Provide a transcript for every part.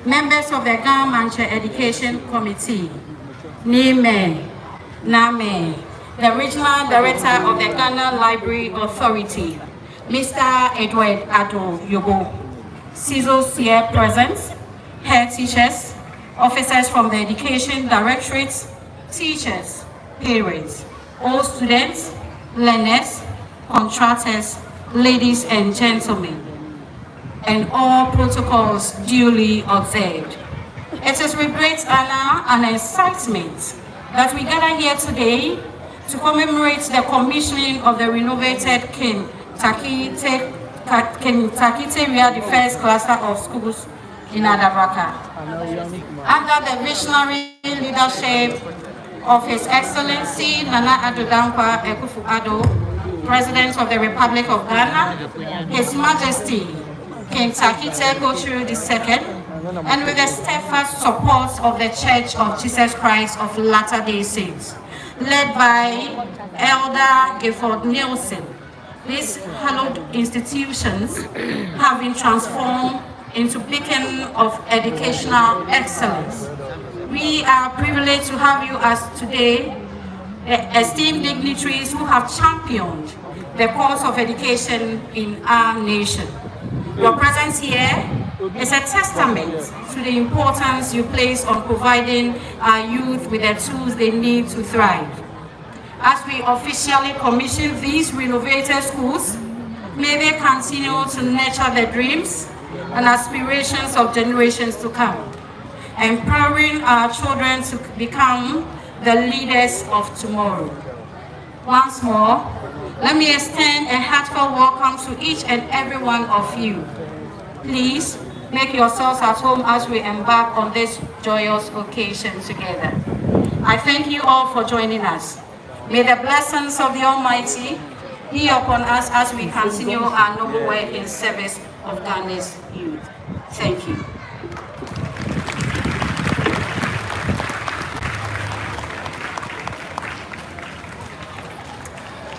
members of the Gamanche Education Committee, Nime, Name, the Regional Director of the Ghana Library Authority, Mr. Edward Ado Yobo, CISOs here present, head teachers, officers from the Education Directorate, teachers, parents, all students, learners, contractors, ladies and gentlemen, and all protocols duly observed. It is with great honor and excitement that we gather here today to commemorate the commissioning of the renovated Takie, Tawiah, the first cluster of schools in Adabraka. Under the visionary leadership of His Excellency Nana Addo Dankwa Akufo-Addo, President of the Republic of Ghana, His Majesty King Takie II, and with the steadfast support of the Church of Jesus Christ of Latter-day Saints, led by Elder Gifford Nielsen. These hallowed institutions have been transformed into beacon of educational excellence. We are privileged to have you as today, esteemed dignitaries who have championed the cause of education in our nation. Your presence here is a testament to the importance you place on providing our youth with the tools they need to thrive. As we officially commission these renovated schools, may they continue to nurture the dreams and aspirations of generations to come, empowering our children to become the leaders of tomorrow. Once more, let me extend a heartfelt welcome to each and every one of you. Please make yourselves at home as we embark on this joyous occasion together. I thank you all for joining us. May the blessings of the Almighty be upon us as we continue our noble work in service of Ghana's youth. Thank you.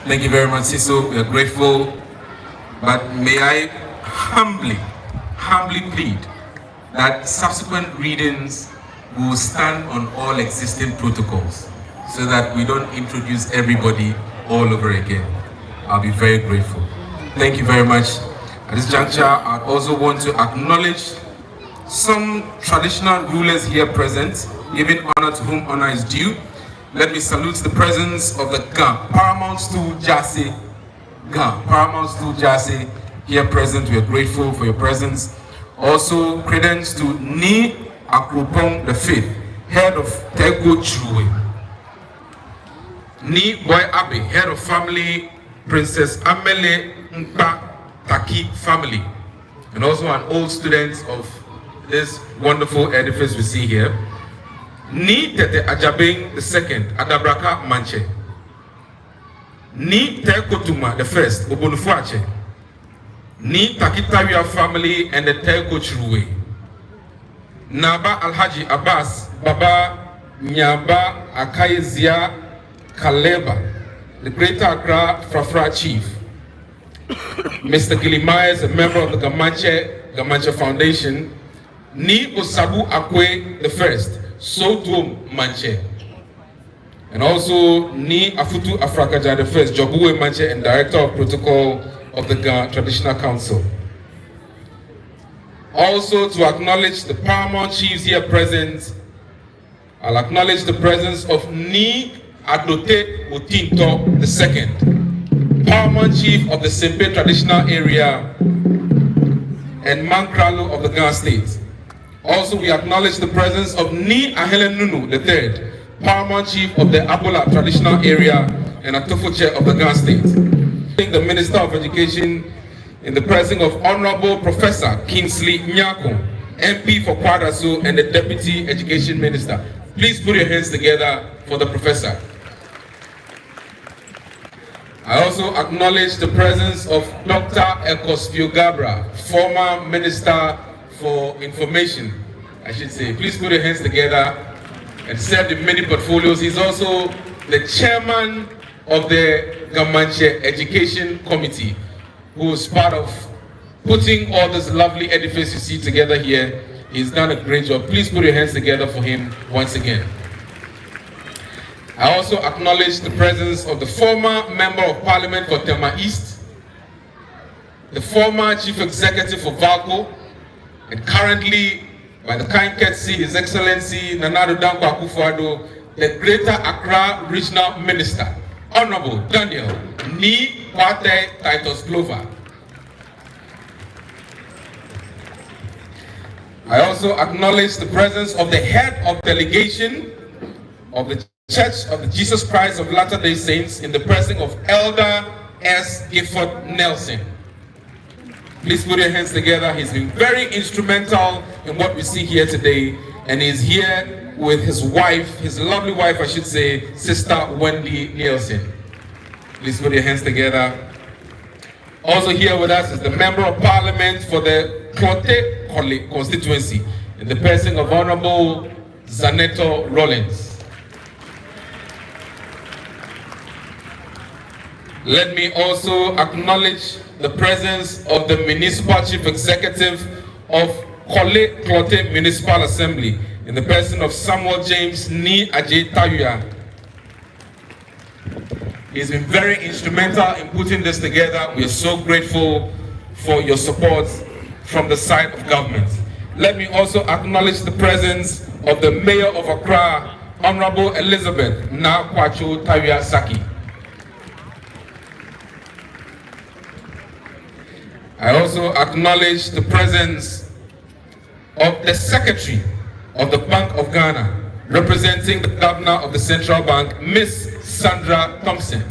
Thank you very much, Siso. We are grateful, but may I humbly plead that subsequent readings will stand on all existing protocols so that we don't introduce everybody all over again. I'll be very grateful. Thank you very much. At this juncture, I also want to acknowledge some traditional rulers here present, giving honor to whom honor is due. Let me salute the presence of the GAM, Paramount Stool Jase, GAM, Paramount Stool Jase, here present. We are grateful for your presence. Also, credence to Ni Akropong V, head of Tego Chruwe. Ni Boy Abe, head of family, Princess Amele Mpa Takie family, and also an old student of this wonderful edifice we see here. Ni Tete Ajabeng II, Adabraka Manche. Ni Tekotuma I, Obonufuache. Ni Tawiah family and the Tego Chruwe. Naba Alhaji Abbas, Baba Nyaba Akaizia Kaleba, the Greater Accra Frafra Chief. Mr. Gilimai is a member of the Gamanche Foundation. Ni Osabu Akwe I, Sotum Manche. And also Ni Afutu Afrakaja I, Jobuwe Manche, and Director of Protocol of the Ghana Traditional Council. Also, to acknowledge the paramount chiefs here present, I'll acknowledge the presence of Ni Adote Otinto II, paramount chief of the Sempe traditional area and Mankralo of the Ghana state. Also, we acknowledge the presence of Ni Ahelen Nunu III, paramount chief of the Abola traditional area and Atofo chair of the Ghana state. The Minister of Education in the presence of Honorable Professor Kingsley Nyako, MP for Kwadaso, and the Deputy Education Minister. Please put your hands together for the Professor. I also acknowledge the presence of Dr. Ekosfio Gabra, former Minister for Information, I should say. Please put your hands together and serve the many portfolios. He's also the chairman of the Gamanche Education Committee, who is part of putting all this lovely edifice you see together here. He's done a great job. Please put your hands together for him once again. I also acknowledge the presence of the former Member of Parliament for Tema East, the former Chief Executive for Valco, and currently, by the kind courtesy, His Excellency Nana Ado Dankwa, the Greater Accra Regional Minister, Honorable Daniel Ni Kwate Titus Glover. I also acknowledge the presence of the head of delegation of the Church of the Jesus Christ of Latter-day Saints in the person of Elder S. Gifford Nelson. Please put your hands together. He's been very instrumental in what we see here today, and he's here with his wife, his lovely wife, I should say, Sister Wendy Nielsen. Please put your hands together. Also here with us is the Member of Parliament for the Takie constituency in the person of Honorable Zaneto Rollins. Let me also acknowledge the presence of the Municipal Chief Executive of Takie Municipal Assembly in the person of Samuel James Ni Ajay Tawiah. He's been very instrumental in putting this together. We are so grateful for your support from the side of government. Let me also acknowledge the presence of the Mayor of Accra, Honorable Elizabeth Na Kwacho Tawiah Saki. I also acknowledge the presence of the Secretary of the Bank of Ghana, representing the Governor of the Central Bank, Ms. Sandra Thompson.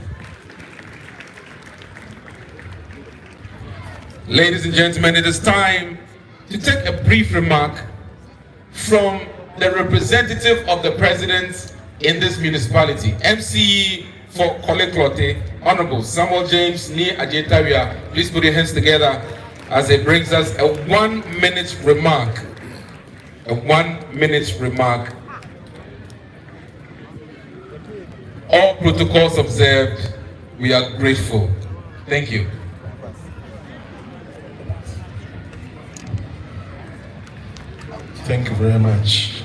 Ladies and gentlemen, it is time to take a brief remark from the representative of the President in this municipality, MCE for Takie, Honorable Samuel James Ni Ajay Tawiah. Please put your hands together as it brings us a 1-minute remark. A 1-minute remark. All protocols observed. We are grateful. Thank you. Thank you very much.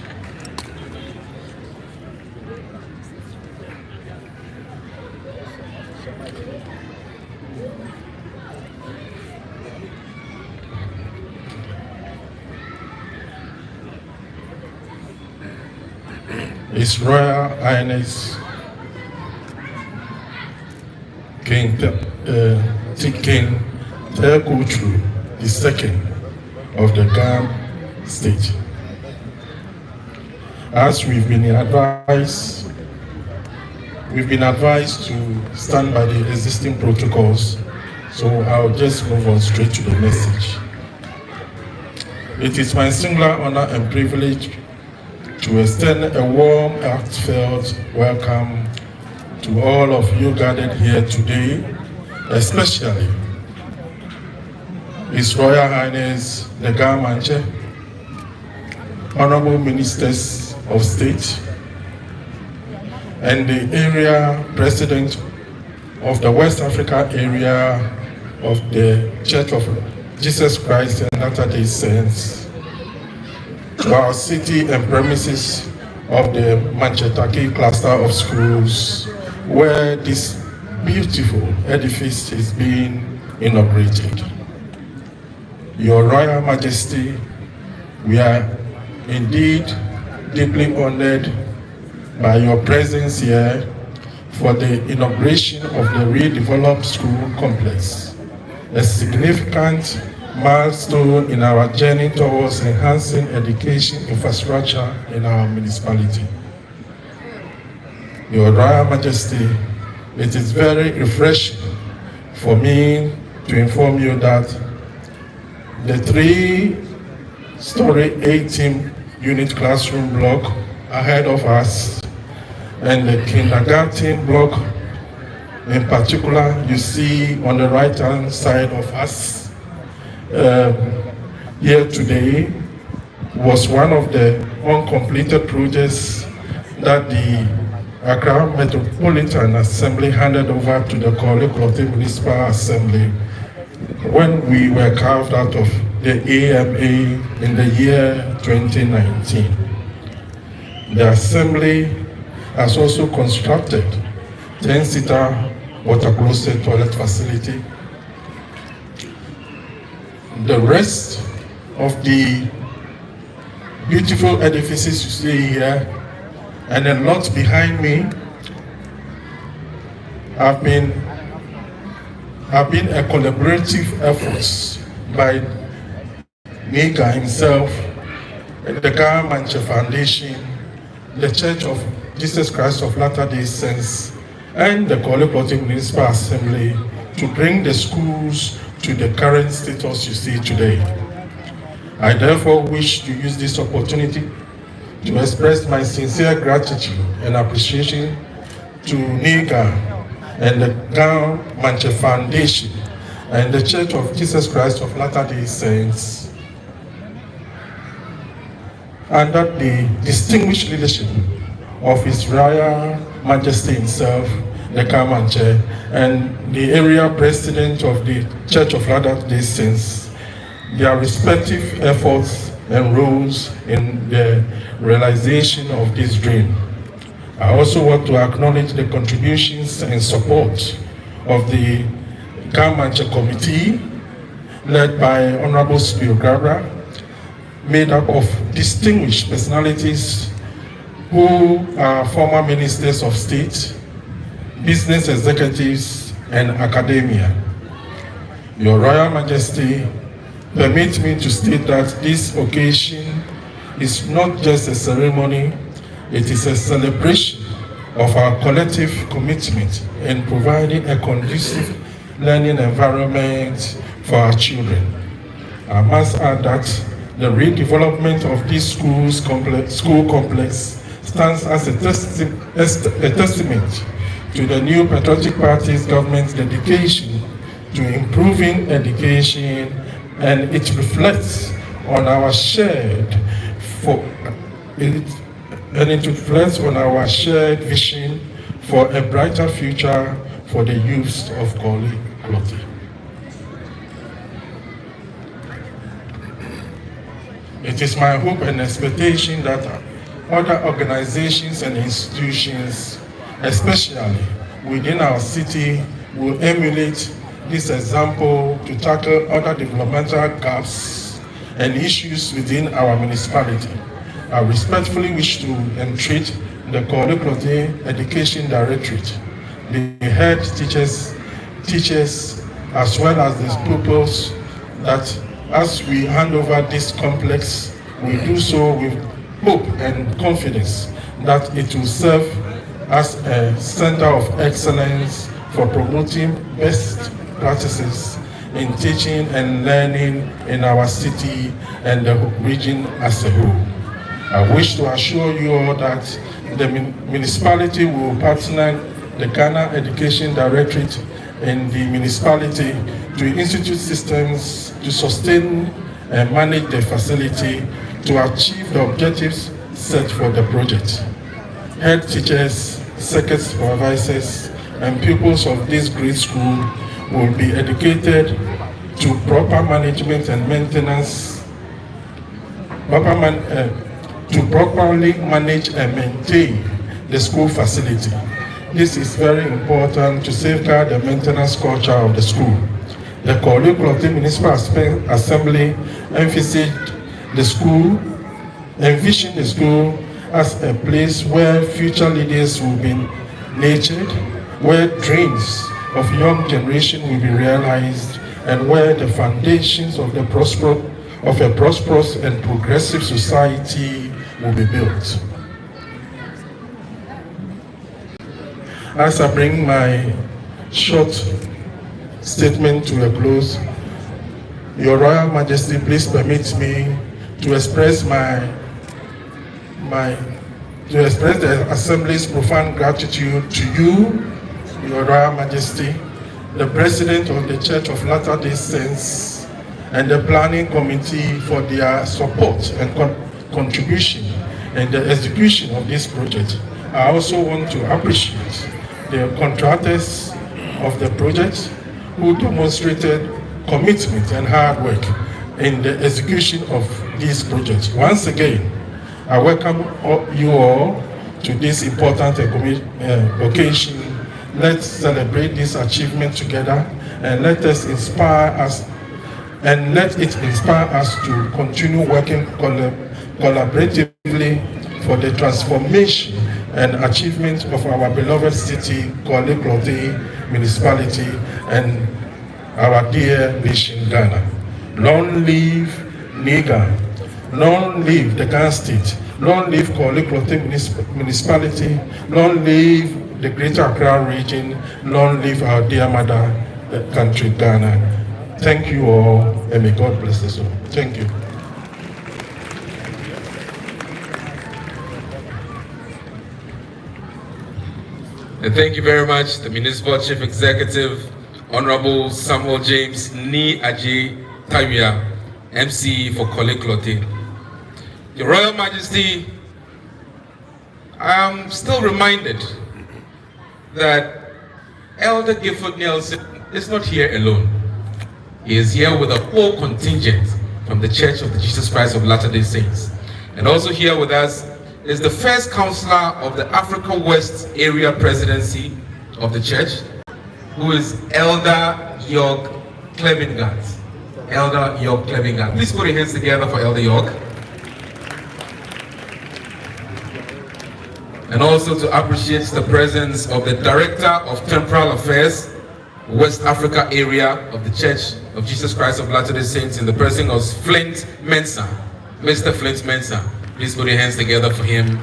His Royal Highness King King Tawiah II of the Ghana State. As we've been advised to stand by the existing protocols, so I'll just move on straight to the message. It is my singular honor and privilege to extend a warm, heartfelt welcome to all of you gathered here today, especially His Royal Highness the Ghana, Honorable Ministers of State, and the area President of the West Africa area of the Church of Jesus Christ and Latter-day Saints, to our city and premises of the Take cluster of schools, where this beautiful edifice is being inaugurated. Your Royal Majesty, we are indeed deeply honored by your presence here for the inauguration of the redeveloped school complex, a significant milestone in our journey towards enhancing education infrastructure in our municipality. Your Royal Majesty, it is very refreshing for me to inform you that the 3-story 18-unit classroom block ahead of us and the kindergarten block in particular you see on the right-hand side of us here today was one of the uncompleted projects that the Accra Metropolitan Assembly handed over to the Takie Municipal Assembly when we were carved out of the AMA in the year 2019. The Assembly has also constructed 10-seater water closet toilet facility. The rest of the beautiful edifices you see here and a lot behind me have been a collaborative efforts by Nika himself, the Ghana Manche Foundation, the Church of Jesus Christ of Latter-day Saints, and the Kolekote Municipal Assembly to bring the schools to the current status you see today. I therefore wish to use this opportunity to express my sincere gratitude and appreciation to Nika and the Ghana Manche Foundation and the Church of Jesus Christ of Latter-day Saints under the distinguished leadership of His Royal Majesty himself, the Ghana Manche, and the area president of the Church of Latter-day Saints, their respective efforts and roles in the realization of this dream. I also want to acknowledge the contributions and support of the Ghana Manche Committee, led by Honorable Spiro Grabra, made up of distinguished personalities who are former ministers of state, business executives, and academia. Your Royal Majesty, permit me to state that this occasion is not just a ceremony, it is a celebration of our collective commitment in providing a conducive learning environment for our children. I must add that the redevelopment of this school complex stands as a testament to the new Patriotic Party's government's dedication to improving education, and it reflects on our shared vision for a brighter future for the youths of Korle Klottey. It is my hope and expectation that other organizations and institutions, especially within our city, will emulate this example to tackle other developmental gaps and issues within our municipality. I respectfully wish to entreat the Korle Klottey Education Directorate, the head teachers, as well as the pupils, that as we hand over this complex, we do so with hope and confidence that it will serve as a center of excellence for promoting best practices in teaching and learning in our city and the region as a whole. I wish to assure you all that the municipality will partner the Ghana Education Directorate in the municipality to institute systems to sustain and manage the facility to achieve the objectives set for the project. Head teachers, circuit supervisors, and pupils of this great school will be educated to proper management and maintenance, to properly manage and maintain the school facility. This is very important to safeguard the maintenance culture of the school. The Korle Klottey Municipal Assembly envisioned the school as a place where future leaders will be nurtured, where dreams of young generation will be realized, and where the foundations of a prosperous and progressive society will be built. As I bring my short statement to a close, Your Royal Majesty, please permit me to express the Assembly's profound gratitude to you, Your Royal Majesty, the President of the Church of Latter-day Saints, and the Planning Committee for their support and contribution in the execution of this project. I also want to appreciate the contractors of the project who demonstrated commitment and hard work in the execution of these projects. Once again, I welcome you all to this important occasion. Let's celebrate this achievement together, and let it inspire us to continue working collaboratively for the transformation and achievement of our beloved city, Korle Klottey municipality, and our dear nation, Ghana. Long live Niger, long live the Ghana state, long live Korle Klottey municipality, long live the Greater Accra region, long live our dear mother country, Ghana. Thank you all, and may God bless us all. Thank you. And thank you very much, the Municipal Chief Executive, Honorable Samuel James Ni Aje Tawiah, MC for Korle Klottey. Your Royal Majesty, I am still reminded that Elder Gifford Nelson is not here alone. He is here with a whole contingent from the Church of the Jesus Christ of Latter-day Saints. And also here with us is the first counselor of the Africa West Area Presidency of the Church, who is Elder York Clevingard. Elder York Clevingard. Please put your hands together for Elder York. And also to appreciate the presence of the Director of Temporal Affairs, West Africa Area of the Church of Jesus Christ of Latter-day Saints, in the person of Flint Mensah, Mr. Flint Mensah. Please put your hands together for him,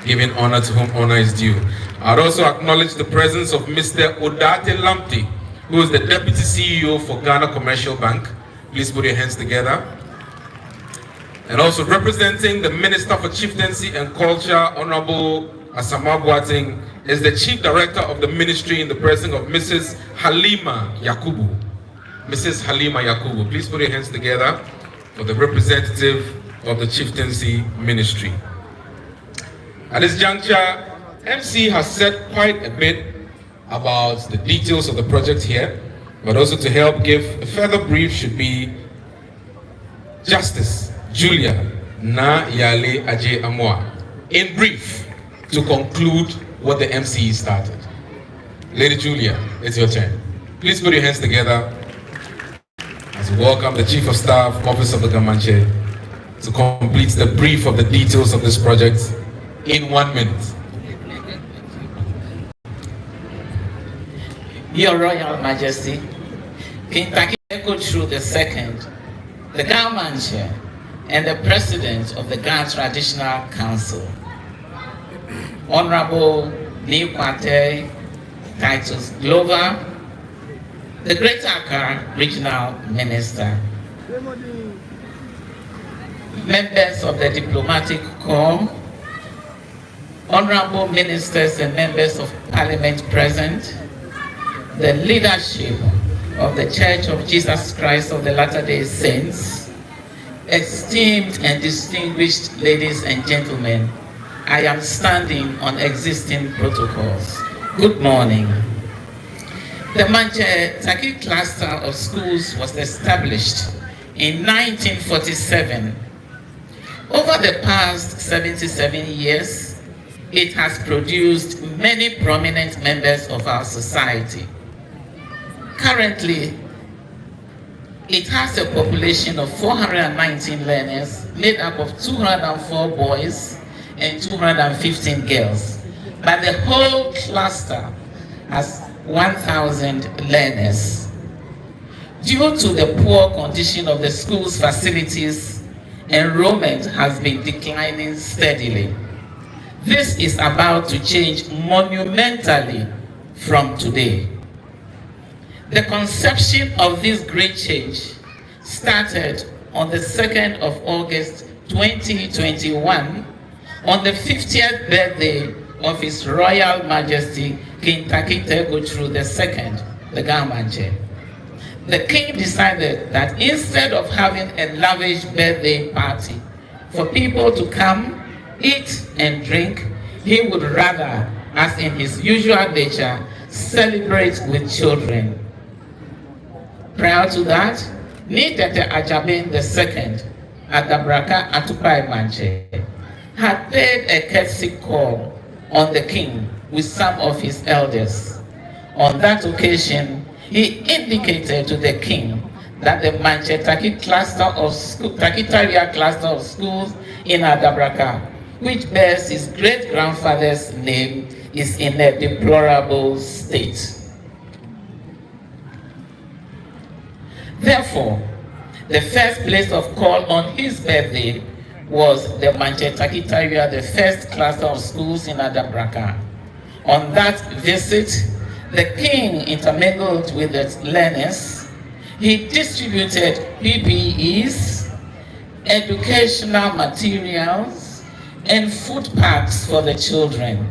giving honor to whom honor is due. I'd also acknowledge the presence of Mr. Odate Lamptey, who is the Deputy CEO for Ghana Commercial Bank. Please put your hands together. And also representing the Minister for Chieftaincy and Culture, Honorable Asamoah Boateng, is the Chief Director of the Ministry in the person of Mrs. Halima Yakubu. Mrs. Halima Yakubu, please put your hands together for the representative of the Chieftaincy Ministry. At this juncture, MC has said quite a bit about the details of the project here, but also to help give a further brief should be Justice Julia Na Yale Aje Amoah. In brief, to conclude what the MC started. Lady Julia, it's your turn. Please put your hands together as we welcome the Chief of Staff, Office of the Gamanche, to complete the brief of the details of this project in 1 minute. Your Royal Majesty, King Takie through the second, the Gamanche, and the President of the Ghana Traditional Council, Honorable Nikwate Titus Glover, the Greater Accra Regional Minister, members of the Diplomatic Corps, honorable ministers and members of Parliament present, the leadership of the Church of Jesus Christ of the Latter-day Saints, esteemed and distinguished ladies and gentlemen, I am standing on existing protocols. Good morning. The Manche Takie cluster of schools was established in 1947. Over the past 77 years, it has produced many prominent members of our society. Currently, it has a population of 419 learners made up of 204 boys and 215 girls. But the whole cluster has 1,000 learners. Due to the poor condition of the school's facilities, enrollment has been declining steadily. This is about to change monumentally from today. The conception of this great change started on the 2nd of August 2021 on the 50th birthday of His Royal Majesty King Takie II, the Gamanche. The king decided that instead of having a lavish birthday party for people to come, eat and drink, he would rather, as in his usual nature, celebrate with children. Prior to that, Nitete Ajabin II, Adabraka Atupai Manche, had paid a courtesy call on the king with some of his elders. On that occasion, he indicated to the king that the Take cluster of Tawiah cluster of schools in Adabraka, which bears his great-grandfather's name, is in a deplorable state. Therefore, the first place of call on his birthday was the Take Tawiah, the first cluster of schools in Adabraka. On that visit, the king intermingled with the learners. He distributed PPEs, educational materials, and food packs for the children.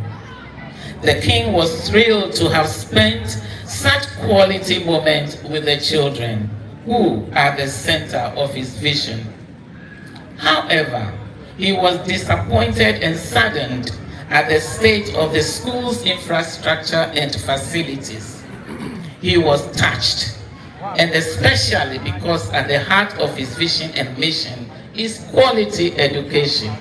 The king was thrilled to have spent such quality moments with the children, who are the center of his vision. However, he was disappointed and saddened at the state of the school's infrastructure and facilities. He was touched, and especially because at the heart of his vision and mission is quality education,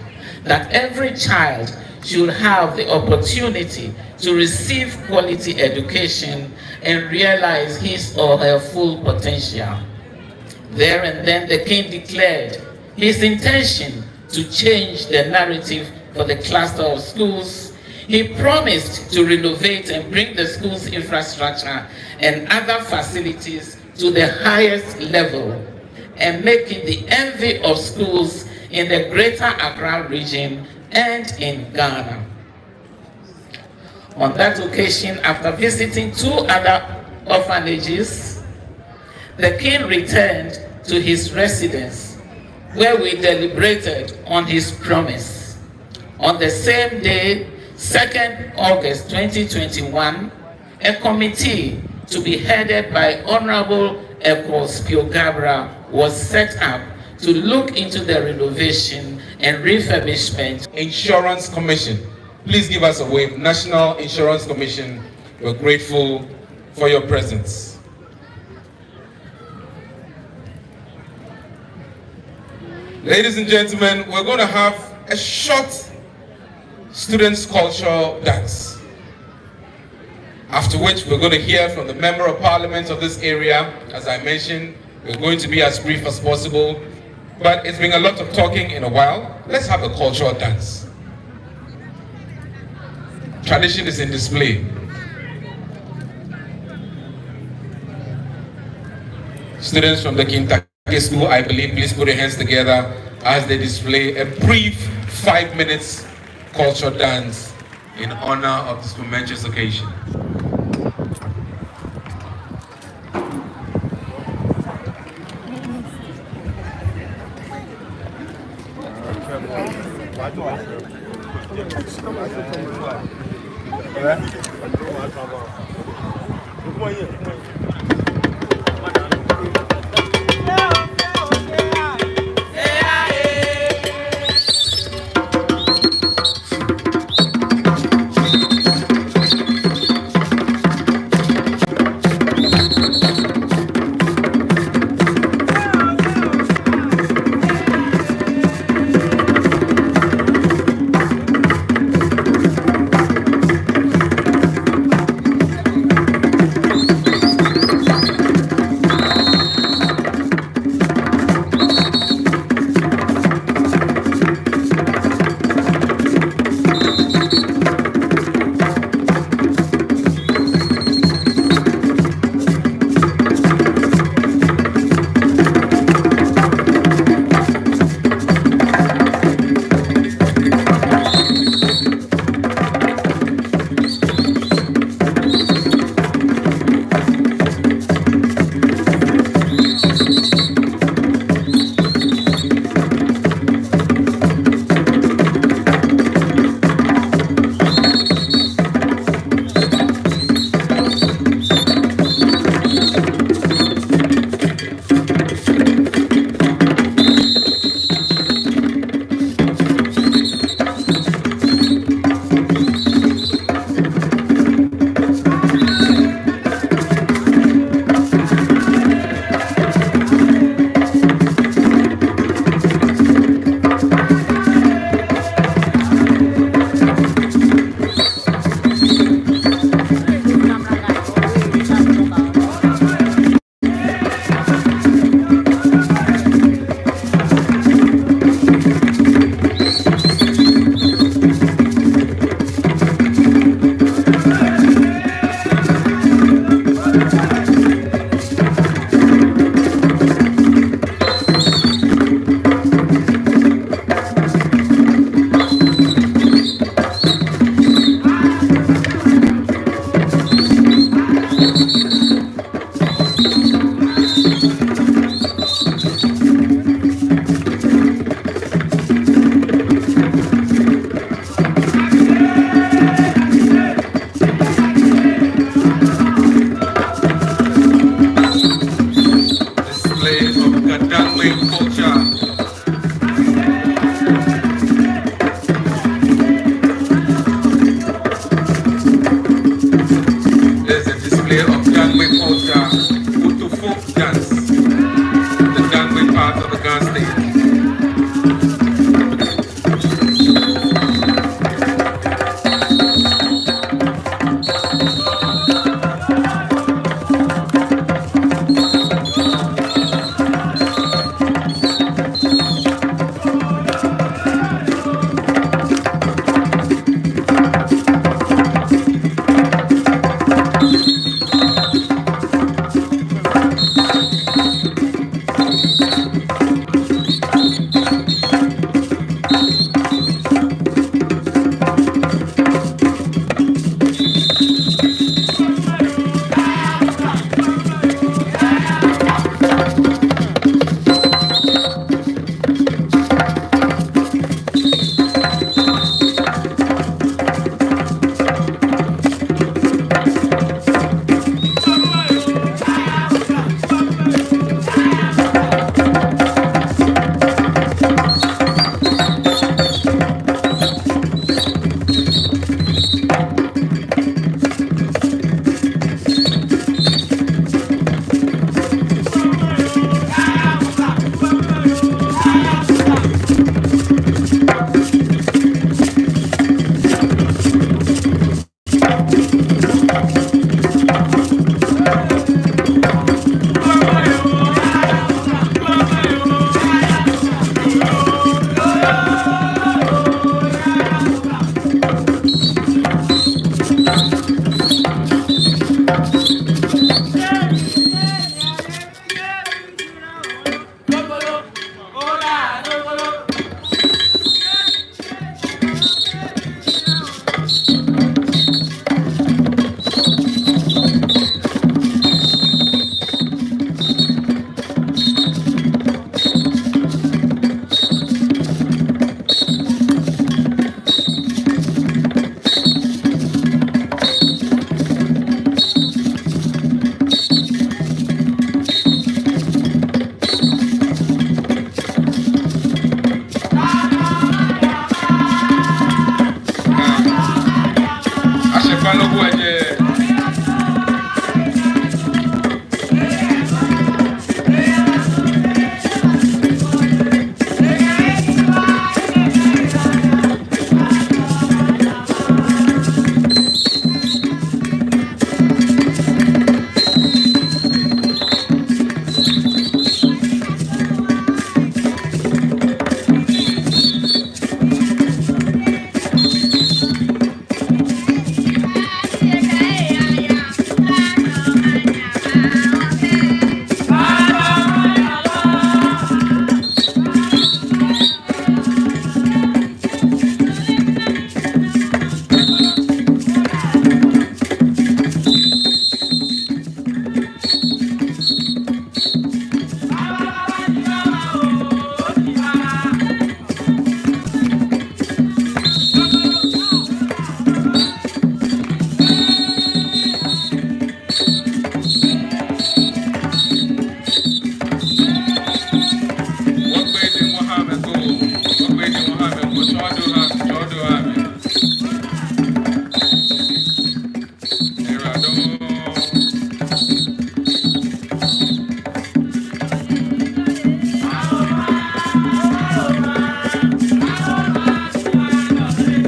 that every child should have the opportunity to receive quality education and realize his or her full potential. There and then the king declared his intention to change the narrative for the cluster of schools. He promised to renovate and bring the school's infrastructure and other facilities to the highest level and make it the envy of schools in the greater Accra region and in Ghana. On that occasion, after visiting 2 other orphanages, the king returned to his residence, where we deliberated on his promise. On the same day, 2nd August 2021, a committee to be headed by Honorable Eko Gabra was set up to look into the renovation and refurbishment. Insurance Commission, please give us a wave. National Insurance Commission, we're grateful for your presence. Ladies and gentlemen, we're going to have a short students' cultural dance, after which we're going to hear from the Member of Parliament of this area. As I mentioned, we're going to be as brief as possible, but it's been a lot of talking in a while. Let's have a cultural dance. Tradition is in display. Students from the Takie school, I believe, please put your hands together as they display a brief 5 minutes cultural dance in honor of this momentous occasion.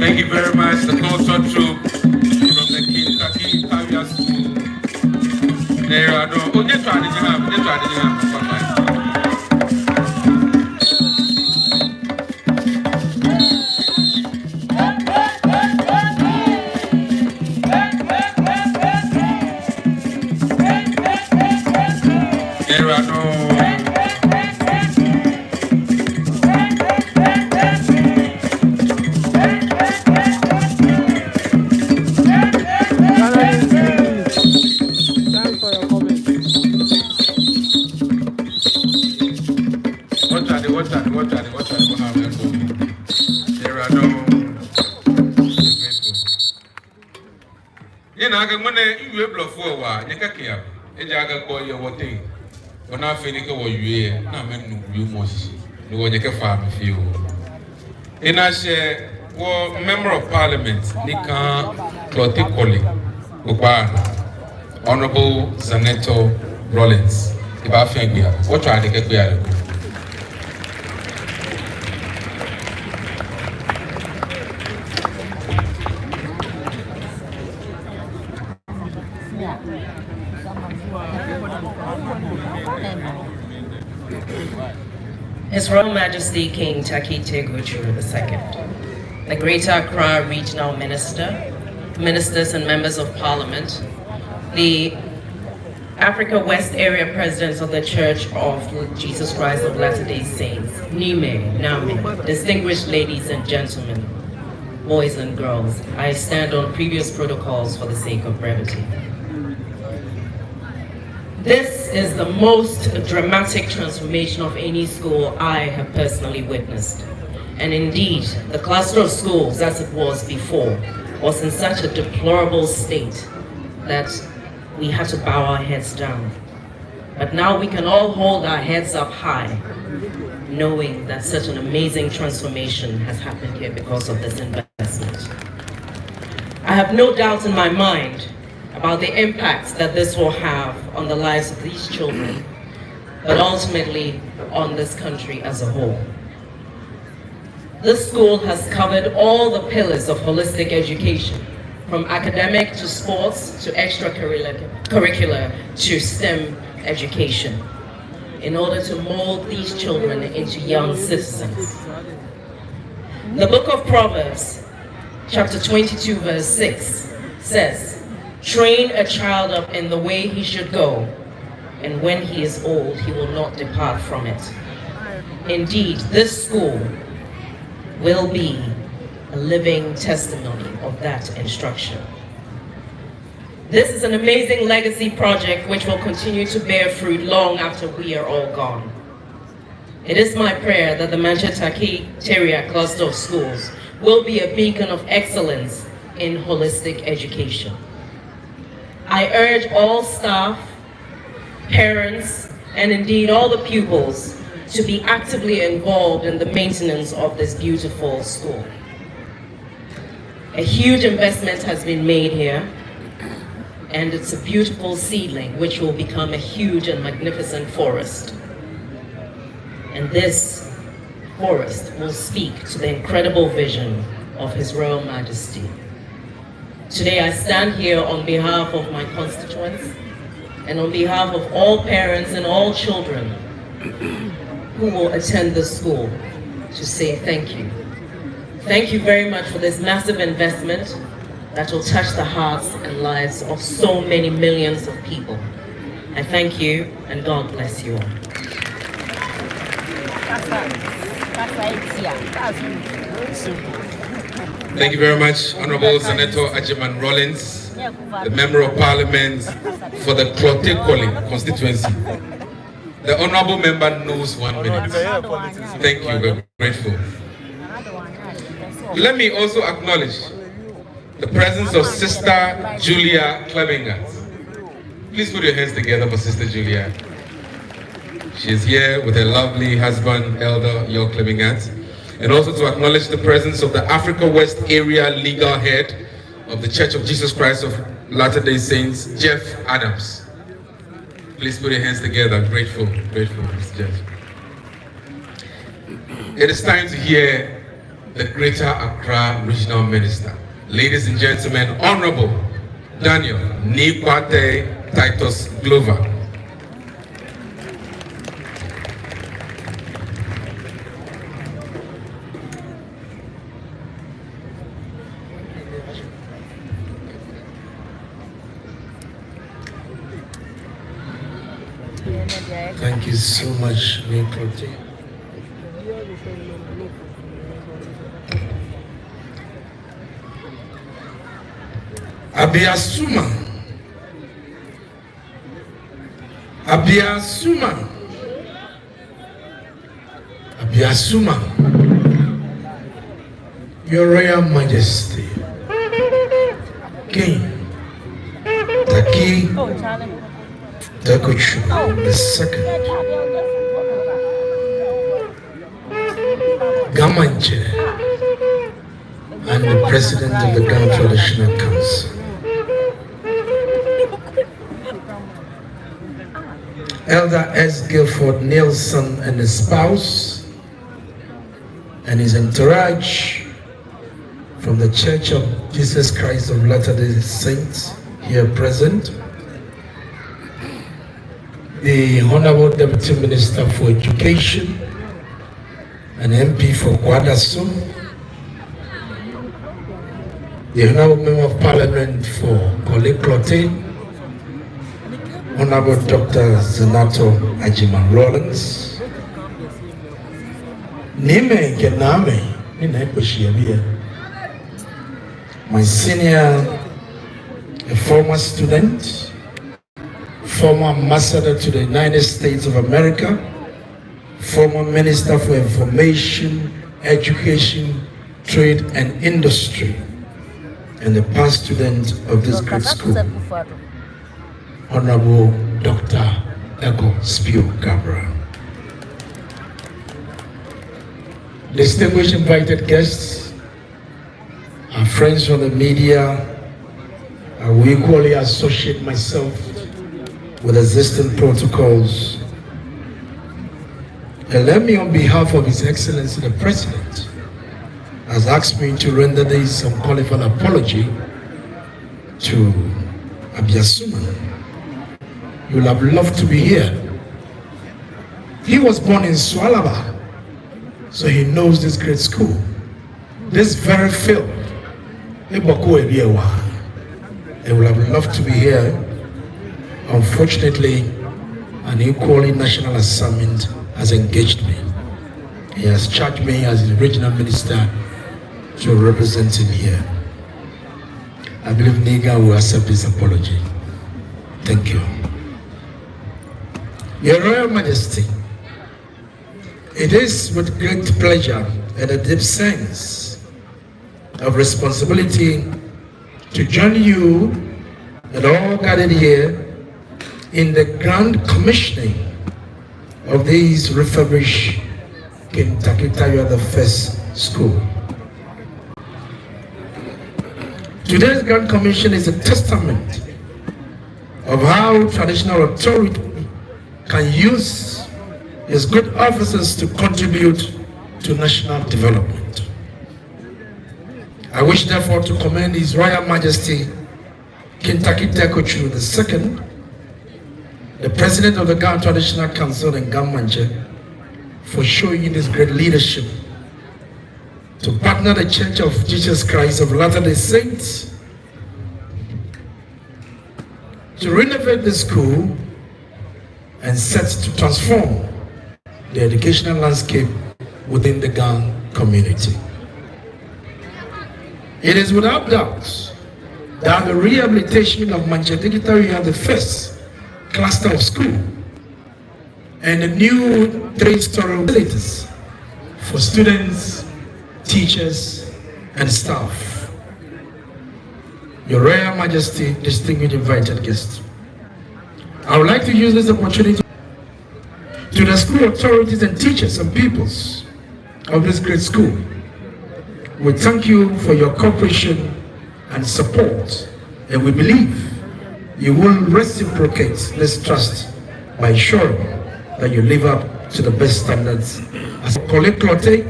Thank you very much, the culture troop from the Takie Tawiah school. There are no. Oh, just try to have. There are no. Member of Parliament, Nika Cloticoli, Honorable Senator Rollins. What try to get clear? His Royal Majesty King Takie II, the Greater Accra Regional Minister, Ministers and Members of Parliament, the Africa West Area Presidents of the Church of Jesus Christ of Latter-day Saints, Nime, Name, distinguished ladies and gentlemen, boys and girls, I stand on previous protocols for the sake of brevity. This is the most dramatic transformation of any school I have personally witnessed. And indeed, the cluster of schools, as it was before, was in such a deplorable state that we had to bow our heads down. But now we can all hold our heads up high, knowing that such an amazing transformation has happened here because of this investment. I have no doubt in my mind about the impact that this will have on the lives of these children, but ultimately on this country as a whole. This school has covered all the pillars of holistic education, from academic to sports to extracurricular to STEM education, in order to mold these children into young citizens. The book of Proverbs, chapter 22, verse 6, says, "Train a child up in the way he should go, and when he is old, he will not depart from it." Indeed, this school will be a living testimony of that instruction. This is an amazing legacy project which will continue to bear fruit long after we are all gone. It is my prayer that the Manchester Takie cluster of schools will be a beacon of excellence in holistic education. I urge all staff, parents, and indeed all the pupils to be actively involved in the maintenance of this beautiful school. A huge investment has been made here, and it's a beautiful seedling which will become a huge and magnificent forest. And this forest will speak to the incredible vision of His Royal Majesty. Today I stand here on behalf of my constituents and on behalf of all parents and all children who will attend this school to say thank you. Thank you very much for this massive investment that will touch the hearts and lives of so many millions of people. I thank you, and God bless you all. Thank you very much, Honorable Senator Ajiman Rollins, the Member of Parliament for the Cloticoli constituency. The Honorable Member knows 1 minute. Thank you, we're grateful. Let me also acknowledge the presence of Sister Julia Klemingat. Please put your hands together for Sister Julia. She is here with her lovely husband, Elder Yo Klemingat. And also to acknowledge the presence of the Africa West Area Legal Head of the Church of Jesus Christ of Latter-day Saints, Jeff Adams. Please put your hands together. Grateful, Mr. Jeff. It is time to hear the Greater Accra Regional Minister. Ladies and gentlemen, Honorable Daniel Nikwate Titus Glover. Thank you so much, Nikwate. Abiasuma. Your Royal Majesty, King Takie the second Gamanje and the President of the Ghana Traditional Council. Elder S. Guilford Nielsen and his spouse and his entourage from the Church of Jesus Christ of Latter-day Saints here present. The Honorable Deputy Minister for Education and MP for Kwadaso. The Honorable Member of Parliament for Koleklote. Honorable Dr. Zanato Ajiman Rollins. Nime Gename, my senior, a former student, former ambassador to the United States of America, former Minister for Information, Education, Trade and Industry, and a past student of this great school. Honorable Dr. Ego Spio Cabra. Distinguished invited guests, our friends from the media, I will equally associate myself with existing protocols. And let me, on behalf of His Excellency the President, has asked me to render this unqualified apology to Abiasuma. You will have loved to be here. He was born in Swalaba, so he knows this great school. This very field, they will have loved to be here. Unfortunately, an equally national assignment has engaged me. He has charged me as his regional minister to represent him here. I believe Niga will accept this apology. Thank you. Your Royal Majesty, it is with great pleasure and a deep sense of responsibility to join you and all gathered here in the grand commissioning of these refurbished Tawiah the first school. Today's grand commission is a testament of how traditional authority can use his good officers to contribute to national development. I wish therefore to commend His Royal Majesty King Takie II, the President of the Ghana Traditional Council and Gamanje, for showing this great leadership to partner the Church of Jesus Christ of Latter-day Saints to renovate the school and set to transform the educational landscape within the Ghana community. It is without doubt that the rehabilitation of Tawiah the first cluster of school and the new 3-story facilities for students, teachers, and staff. Your Royal Majesty, distinguished invited guests, I would like to use this opportunity to the school authorities and teachers and pupils of this great school. We thank you for your cooperation and support, and we believe you will reciprocate this trust by ensuring that you live up to the best standards. As Koleklote,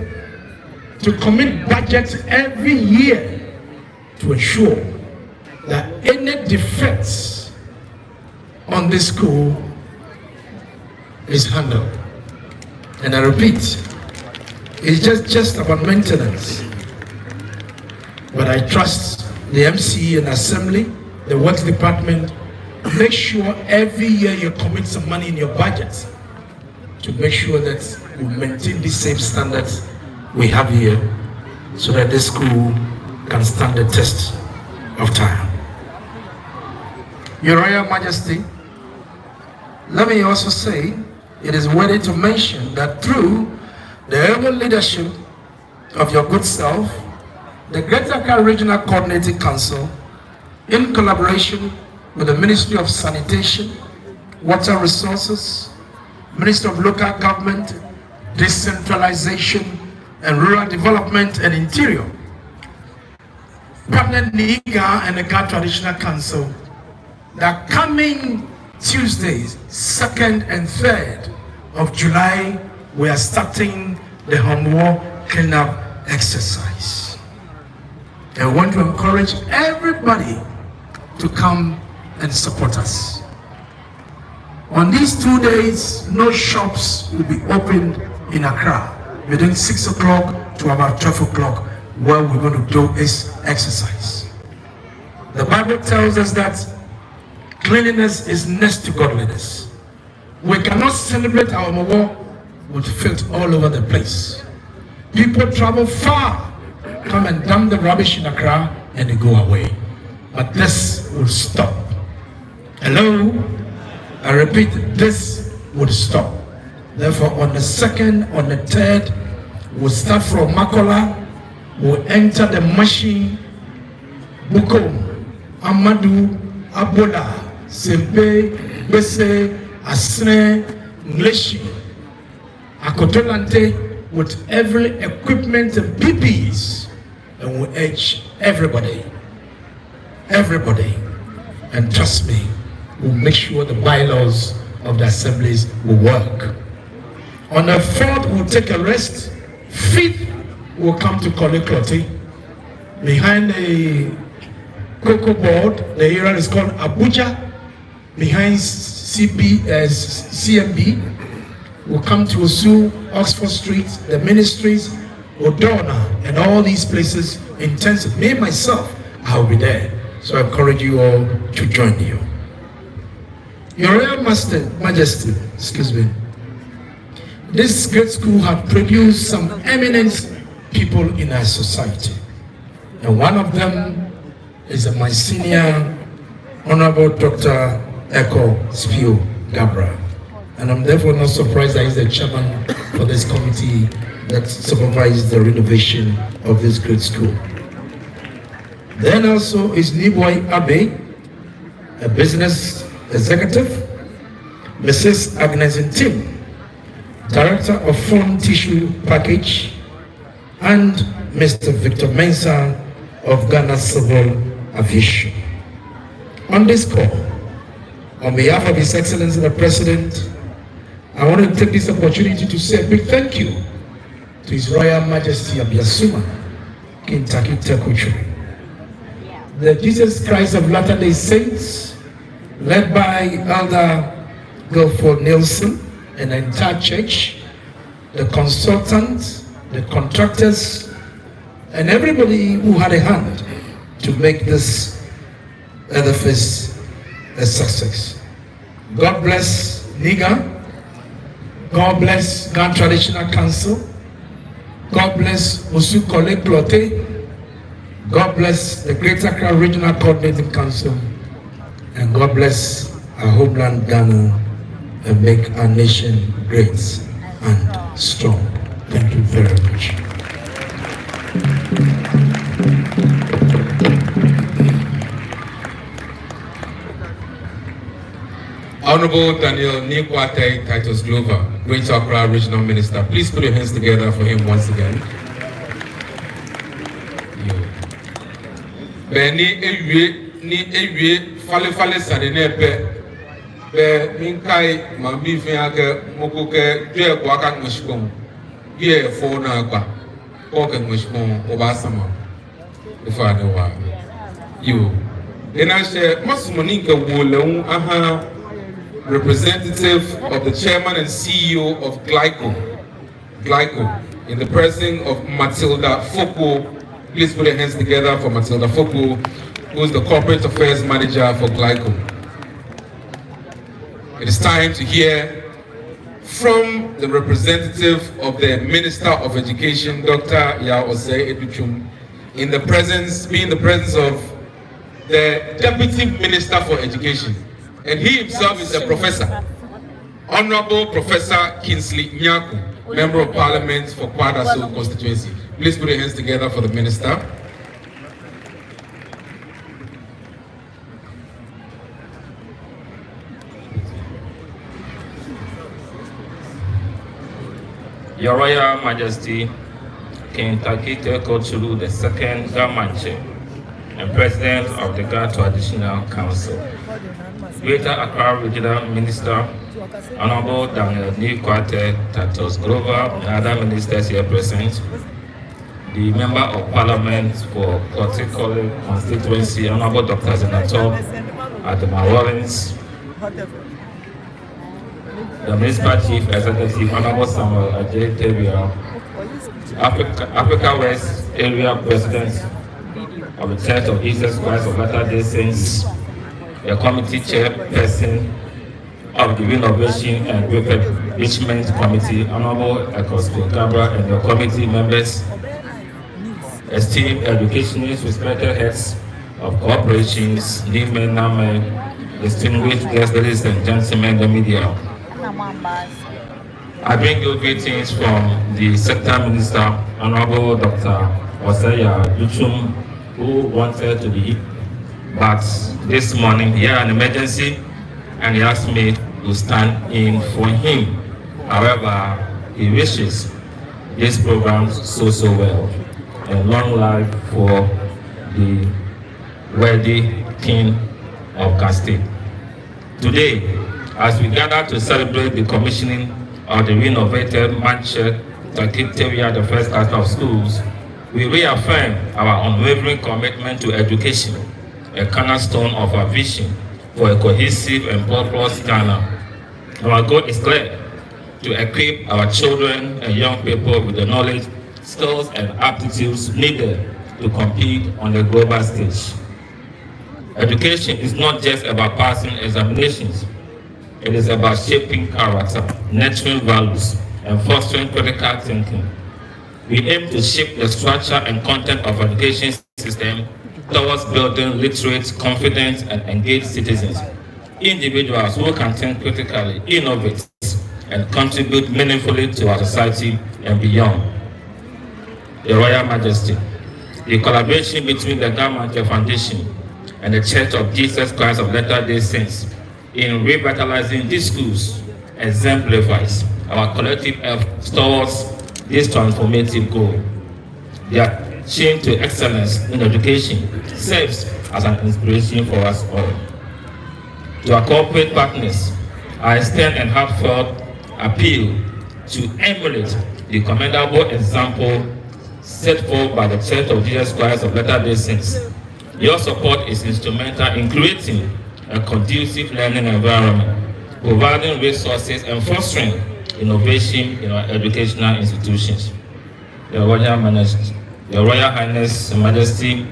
to commit budget every year to ensure that any defects on this school is handled. And I repeat, it's just about maintenance. But I trust the MC and Assembly, the Works Department, make sure every year you commit some money in your budget to make sure that we maintain the same standards we have here so that this school can stand the test of time. Your Royal Majesty, let me also say it is worthy to mention that through the able leadership of your good self, the Greater Accra Regional Coordinating Council, in collaboration with the Ministry of Sanitation, Water Resources, Ministry of Local Government, Decentralization, and Rural Development and Interior, partner NIGA and the Ghana Traditional Council, that coming Tuesdays, 2nd and 3rd of July, we are starting the Homework Cleanup exercise. I want to encourage everybody to come and support us. On these 2 days, no shops will be opened in Accra between 6 o'clock to about 12 o'clock, where we're going to do this exercise. The Bible tells us that cleanliness is next to godliness. We cannot celebrate our Mawa with filth all over the place. People travel far, come and dump the rubbish in Accra, and they go away. But this will stop. Hello? I repeat, this will stop. Therefore, on the 2nd, on the 3rd, we'll start from Makola, we'll enter the machine, Bukom, Amadou, Abola, Sempe, Bese, Asne, Ngleshi, Akotolante, with every equipment and PPEs, and we urge everybody, and trust me, we'll make sure the bylaws of the assemblies will work. On the 4th, we'll take a rest. 5th, we'll come to Koleklote. Behind the Cocoa Board, the area is called Abuja. Behind CMB, we'll come to Osu, Oxford Street, the ministries, Odona, and all these places intensive. Me, myself, I'll be there. So I encourage you all to join you. Your Royal Majesty, excuse me, this great school has produced some eminent people in our society. And one of them is my senior, Honorable Dr. Echo Spio Gabra. And I'm therefore not surprised that he's the chairman for this committee that supervises the renovation of this great school. Then also is Niboy Abe, a business executive, Mrs. Agnes Tim, Director of Phone Tissue Package, and Mr. Victor Mensah of Ghana Civil Aviation. On this call, on behalf of His Excellency the President, I want to take this opportunity to say a big thank you to His Royal Majesty Abiasuma, King Takie Tekuchuri, the Jesus Christ of Latter-day Saints, led by Elder Guilford Nielsen and the entire church, the consultants, the contractors, and everybody who had a hand to make this edifice a success. God bless NIGA. God bless Ghana Traditional Council. God bless Osu Kole Plote. God bless the Greater Accra Regional Coordinating Council. And God bless our homeland Ghana and make our nation great and strong. Thank you very much. Honorable Daniel Nikwate Titus Glover, Greater Accra Regional Minister. Please put your hands together for him once again. Beni ewie fale sadene be minkai mambi fiake mokoke dwe kwa kan moshikon ye fo na agba Walking which one Obasama. If I know why. You. Then I share Masumonika Wolong, representative of the chairman and CEO of Glyco, in the presence of Matilda Foko. Please put your hands together for Matilda Foko, who is the corporate affairs manager for Glyco. It is time to hear from the representative of the Minister of Education, Dr. Yaosei Educhum, being the presence of the Deputy Minister for Education. And he himself is a professor, Honorable Professor Kingsley Nyaku, Member of Parliament for Kwadaso constituency. Please put your hands together for the Minister. Your Royal Majesty, King Takie II Gamanche, and President of the Ghana Traditional Council, Greater Accra Regional Minister, Honorable Daniel Nikwate Tatos Grover, and other ministers here present, the Member of Parliament for Kotikole constituency, Honorable Dr. Zenato Adamawalens, the Municipal Chief Executive, Honorable Samuel Ajay Tawiah, Africa West Area President of the Church of Jesus Christ of Latter-day Saints, the Committee Chairperson of the Renovation and Refurbishment Committee, Honorable Ekospe Cabra, and the committee members, esteemed educationists, respected heads of corporations, Nime Name, distinguished guests, ladies and gentlemen, the media. I bring you greetings from the Sector Minister, Honorable Dr. Osaya Duchum, who wanted to be, but this morning he had an emergency and he asked me to stand in for him. However, he wishes this program so well, and long life for the worthy King of Castile. Today, as we gather to celebrate the commissioning of the renovated Tawiah, the first class of schools, we reaffirm our unwavering commitment to education, a cornerstone of our vision for a cohesive and prosperous Ghana. Our goal is clear: to equip our children and young people with the knowledge, skills, and aptitudes needed to compete on the global stage. Education is not just about passing examinations. It is about shaping character, nurturing values, and fostering critical thinking. We aim to shape the structure and content of education system towards building literate, confident, and engaged citizens, individuals who can think critically, innovate, and contribute meaningfully to our society and beyond. Your Royal Majesty, the collaboration between the Government Foundation and the Church of Jesus Christ of Latter-day Saints in revitalizing these schools exemplifies our collective efforts towards this transformative goal. Their chain to excellence in education serves as an inspiration for us all. To our corporate partners, I extend a heartfelt appeal to emulate the commendable example set forth by the Church of Jesus Christ of Latter-day Saints. Your support is instrumental in creating a conducive learning environment, providing resources and fostering innovation in our educational institutions. Your Royal Highness and Majesty,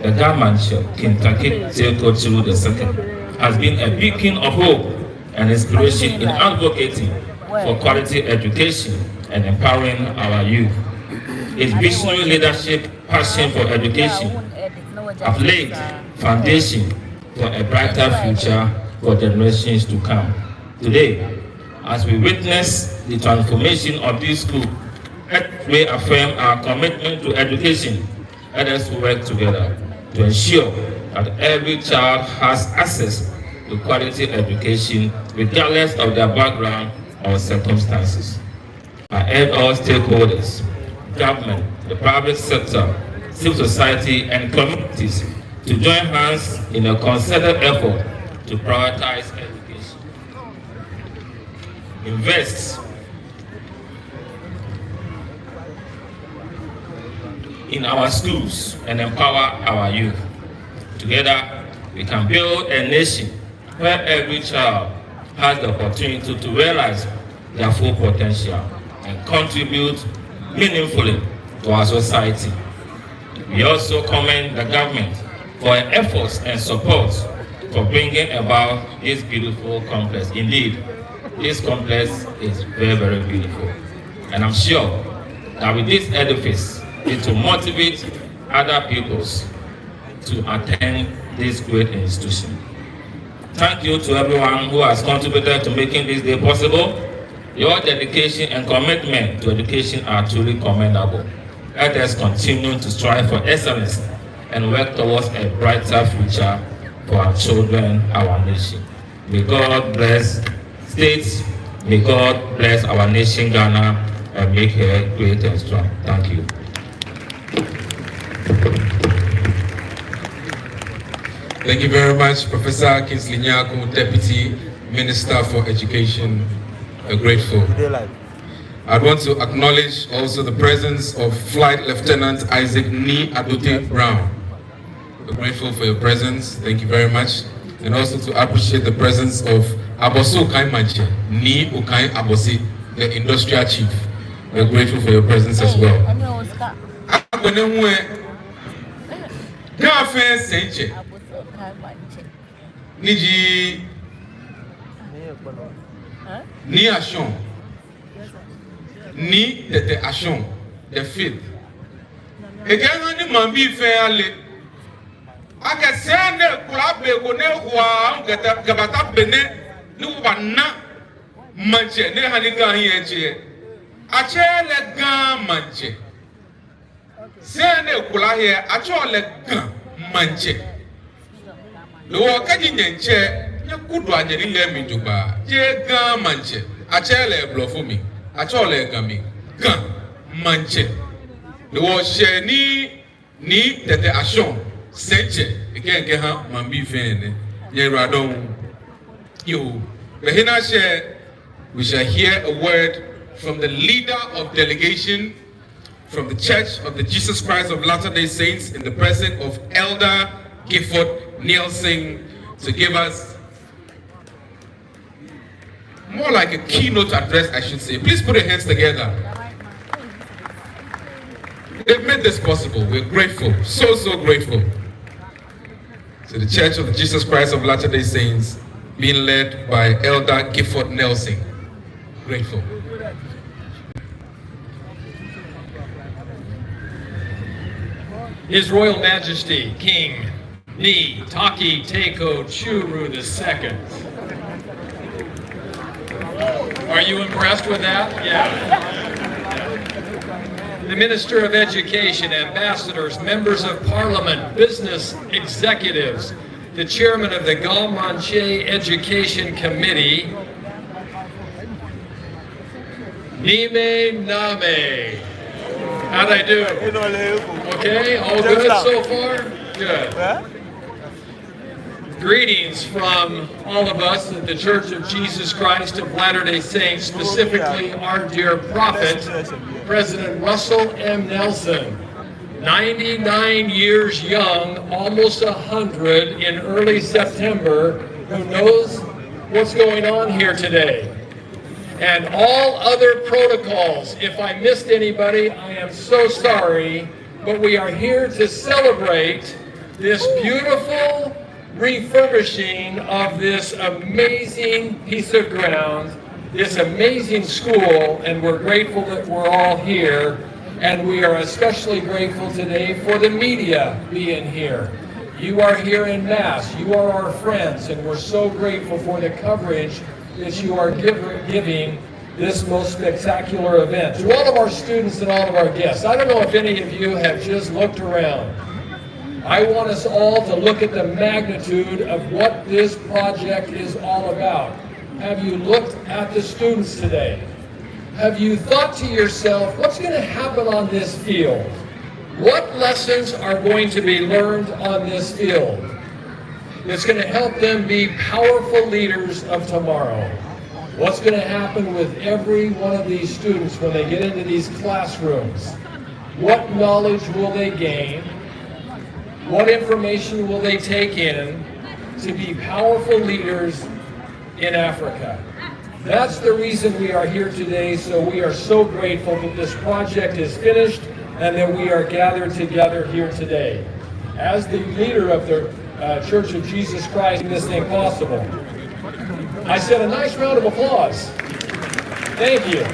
the Government King Takie II has been a beacon of hope and inspiration in advocating for quality education and empowering our youth. His visionary leadership, passion for education have laid foundation for a brighter future for generations to come. Today, as we witness the transformation of this school, we affirm our commitment to education. Let us work together to ensure that every child has access to quality education, regardless of their background or circumstances. I urge all stakeholders, government, the private sector, civil society, and communities to join hands in a concerted effort to prioritize education, invest in our schools and empower our youth. Together, we can build a nation where every child has the opportunity to realize their full potential and contribute meaningfully to our society. We also commend the government for their efforts and support for bringing about this beautiful complex. Indeed, this complex is very, very beautiful. And I'm sure that with this edifice, it will motivate other pupils to attend this great institution. Thank you to everyone who has contributed to making this day possible. Your dedication and commitment to education are truly commendable. Let us continue to strive for excellence and work towards a brighter future for our children, our nation. May God bless states, may God bless our nation, Ghana, and make her great and strong. Thank you. Thank you very much, Professor Kingsley Nyako, Deputy Minister for Education. We're grateful. I want to acknowledge also the presence of Flight Lieutenant Isaac Ni Adote Brown. We're grateful for your presence. Thank you very much. And also to appreciate the presence of Aboso Ukai Manche, Ni Ukai Abosi, the industrial chief. We're grateful for your presence as well. Niji Ni Ashon Ni Tete Ashon, the fifth. Again, ni mambi fairly. I can send the club Gone Gabata Bene, Nuana Manche, Nehaniga here. Achele Gan Manche. Send the Kula here, Achole Gan Manche. Lo Kajinche. Good one, you let me do ba. Je gan manche. Achele blofumi. Achole gami. Gan manche. Lo she ni tete ashon. Senche. Again geha mambi fene. Ye radon. You. Behina she. We shall hear a word from the leader of delegation from the Church of the Jesus Christ of Latter-day Saints in the presence of Elder Gifford Nielsen to give us more like a keynote address, I should say. Please put your hands together. They've made this possible. We're grateful, so grateful to the Church of Jesus Christ of Latter-day Saints, being led by Elder Gifford Nelson. Grateful. His Royal Majesty, King Ni Takie Teko Churu II. Are you impressed with that? Yeah. The Minister of Education, ambassadors, members of Parliament, business executives, the chairman of the Galmanche Education Committee, Nime Name. How'd I do? Okay, all good so far? Good. Greetings from all of us at the Church of Jesus Christ of Latter-day Saints, specifically our dear prophet, President Russell M. Nelson, 99 years young, almost 100 in early September, who knows what's going on here today. And all other protocols. If I missed anybody, I am so sorry, but we are here to celebrate this beautiful refurbishing of this amazing piece of ground, this amazing school, and we're grateful that we're all here. And we are especially grateful today for the media being here. You are here in mass, you are our friends, and we're so grateful for the coverage that you are giving this most spectacular event. To all of our students and all of our guests, I don't know if any of you have just looked around. I want us all to look at the magnitude of what this project is all about. Have you looked at the students today? Have you thought to yourself, what's going to happen on this field? What lessons are going to be learned on this field? It's going to help them be powerful leaders of tomorrow. What's going to happen with every one of these students when they get into these classrooms? What knowledge will they gain? What information will they take in to be powerful leaders in Africa? That's the reason we are here today, so we are so grateful that this project is finished and that we are gathered together here today. As the leader of the Church of Jesus Christ, this thing possible. I said a nice round of applause. Thank you.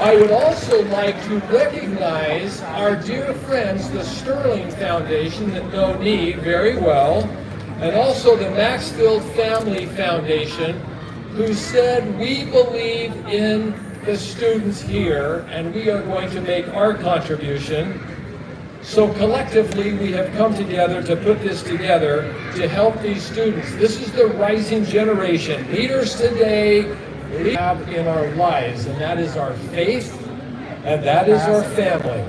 I would also like to recognize our dear friends, the Sterling Foundation, that know me very well, and also the Maxfield Family Foundation, who said, we believe in the students here, and we are going to make our contribution. So collectively, we have come together to put this together to help these students. This is the rising generation. Leaders today we have in our lives, and that is our faith, and that is our family.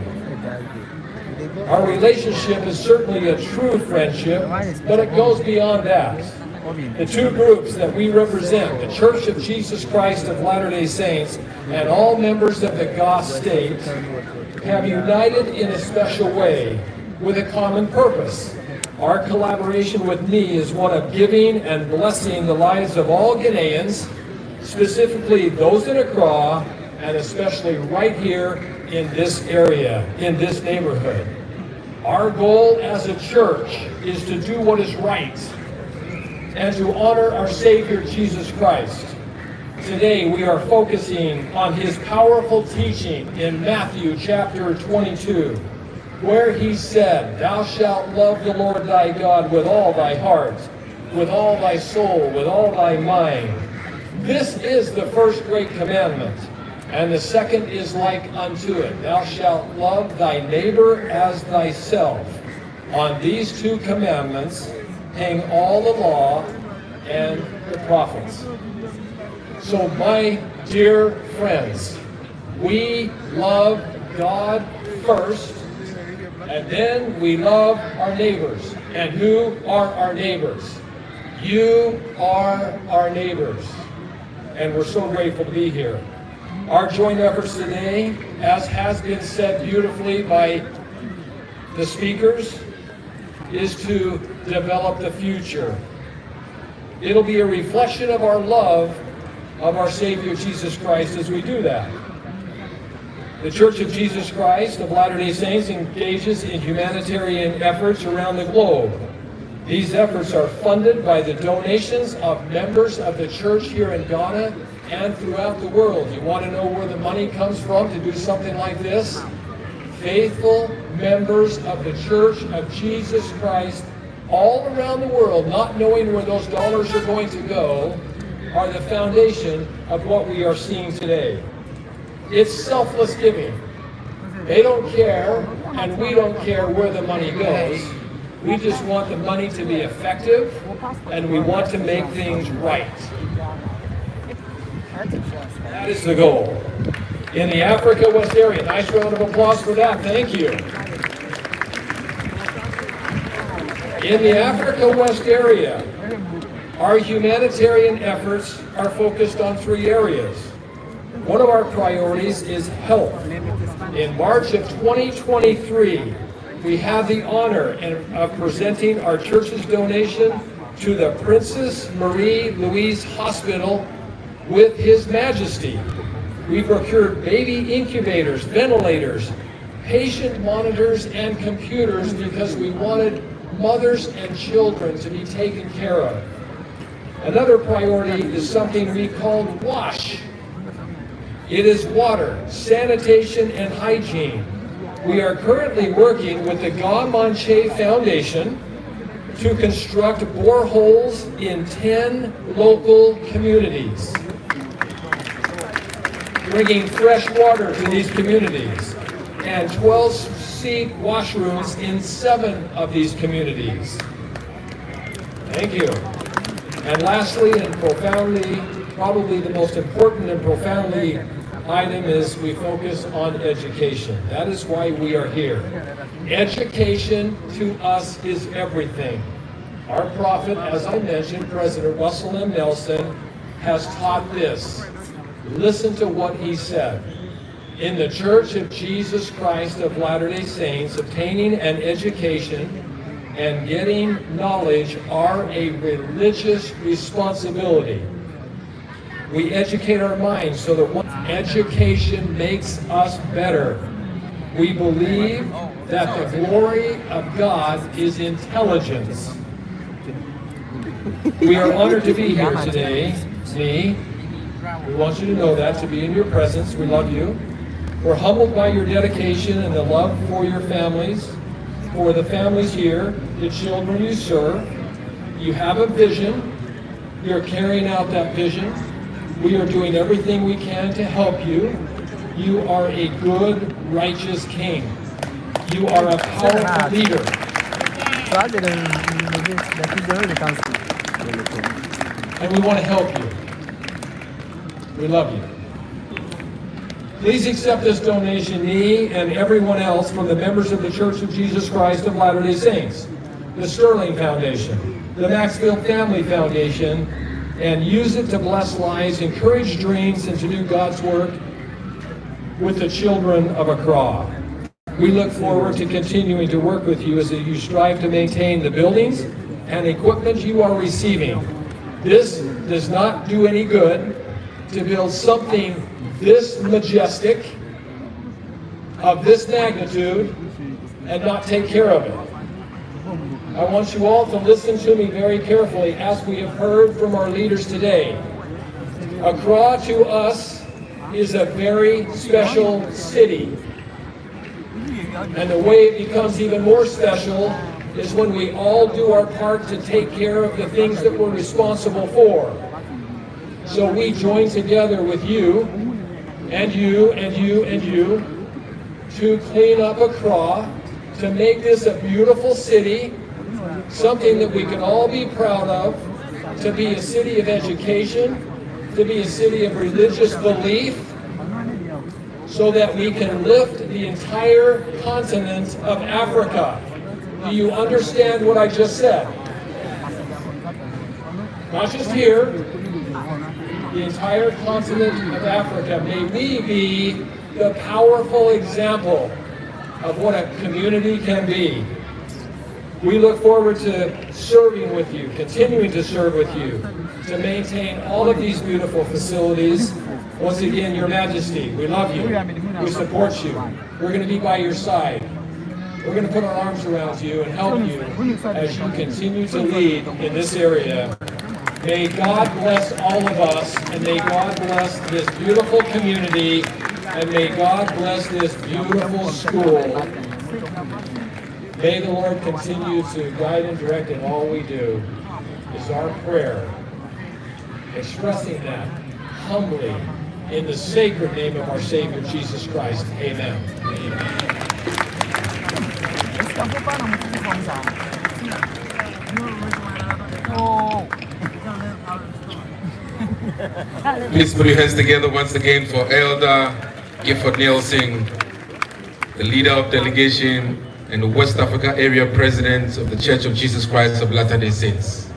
Our relationship is certainly a true friendship, but it goes beyond that. The two groups that we represent, the Church of Jesus Christ of Latter-day Saints and all members of the Goth State, have united in a special way with a common purpose. Our collaboration with me is one of giving and blessing the lives of all Ghanaians, specifically those in Accra, and especially right here in this area, in this neighborhood. Our goal as a church is to do what is right and to honor our Savior Jesus Christ. Today we are focusing on his powerful teaching in Matthew chapter 22, where he said, "Thou shalt love the Lord thy God with all thy heart, with all thy soul, with all thy mind." This is the first great commandment, and the second is like unto it. Thou shalt love thy neighbor as thyself. On these two commandments hang all the law and the prophets. So my dear friends, we love God first, and then we love our neighbors. And who are our neighbors? You are our neighbors. And we're so grateful to be here. Our joint efforts today, as has been said beautifully by the speakers, is to develop the future. It'll be a reflection of our love of our Savior Jesus Christ as we do that. The Church of Jesus Christ of Latter-day Saints engages in humanitarian efforts around the globe. These efforts are funded by the donations of members of the church here in Ghana and throughout the world. You want to know where the money comes from to do something like this? Faithful members of the Church of Jesus Christ all around the world, not knowing where those dollars are going to go, are the foundation of what we are seeing today. It's selfless giving. They don't care, and we don't care where the money goes. We just want the money to be effective, and we want to make things right. That is the goal. In the Africa West area, nice round of applause for that. Thank you. In the Africa West area, our humanitarian efforts are focused on three areas. One of our priorities is health. In March of 2023, we have the honor of presenting our church's donation to the Princess Marie Louise Hospital with His Majesty. We procured baby incubators, ventilators, patient monitors, and computers because we wanted mothers and children to be taken care of. Another priority is something we call WASH. It is water, sanitation, and hygiene. We are currently working with the Gamanche Foundation to construct boreholes in 10 local communities, bringing fresh water to these communities, and 12-seat washrooms in 7 of these communities. Thank you. And lastly, and profoundly, probably the most important and profoundly item is we focus on education. That is why we are here. Education to us is everything. Our prophet, as I mentioned, President Russell M. Nelson, has taught this. Listen to what he said. in the Church of Jesus Christ of Latter-day Saints, obtaining an education and getting knowledge are a religious responsibility. We educate our minds so that education makes us better. We believe that the glory of God is intelligence. We are honored to be here today. We want you to know that, to be in your presence. We love you. We're humbled by your dedication and the love for your families, for the families here, the children you serve. You have a vision. You're carrying out that vision. We are doing everything we can to help you. You are a good, righteous king. You are a powerful leader. And we want to help you. We love you. Please accept this donation, me and everyone else, from the members of the Church of Jesus Christ of Latter-day Saints, the Sterling Foundation, the Maxfield Family Foundation, and use it to bless lives, encourage dreams, and to do God's work with the children of Accra. We look forward to continuing to work with you as you strive to maintain the buildings and equipment you are receiving. This does not do any good to build something this majestic, of this magnitude, and not take care of it. I want you all to listen to me very carefully as we have heard from our leaders today. Accra to us is a very special city. And the way it becomes even more special is when we all do our part to take care of the things that we're responsible for. So we join together with you, and you, and you, and you, to clean up Accra, to make this a beautiful city, something that we can all be proud of, to be a city of education, to be a city of religious belief, so that we can lift the entire continent of Africa. Do you understand what I just said? Not just here, the entire continent of Africa. May we be the powerful example of what a community can be. We look forward to serving with you, continuing to serve with you, to maintain all of these beautiful facilities. Once again, Your Majesty, we love you. We support you. We're going to be by your side. We're going to put our arms around you and help you as you continue to lead in this area. May God bless all of us, and may God bless this beautiful community, and may God bless this beautiful school. May the Lord continue to guide and direct in all we do, is our prayer. Expressing that humbly in the sacred name of our Savior, Jesus Christ. Amen. Amen. Please put your hands together once again for Elder Gifford Nielsen, the leader of delegation and the West Africa area president of the Church of Jesus Christ of Latter-day Saints.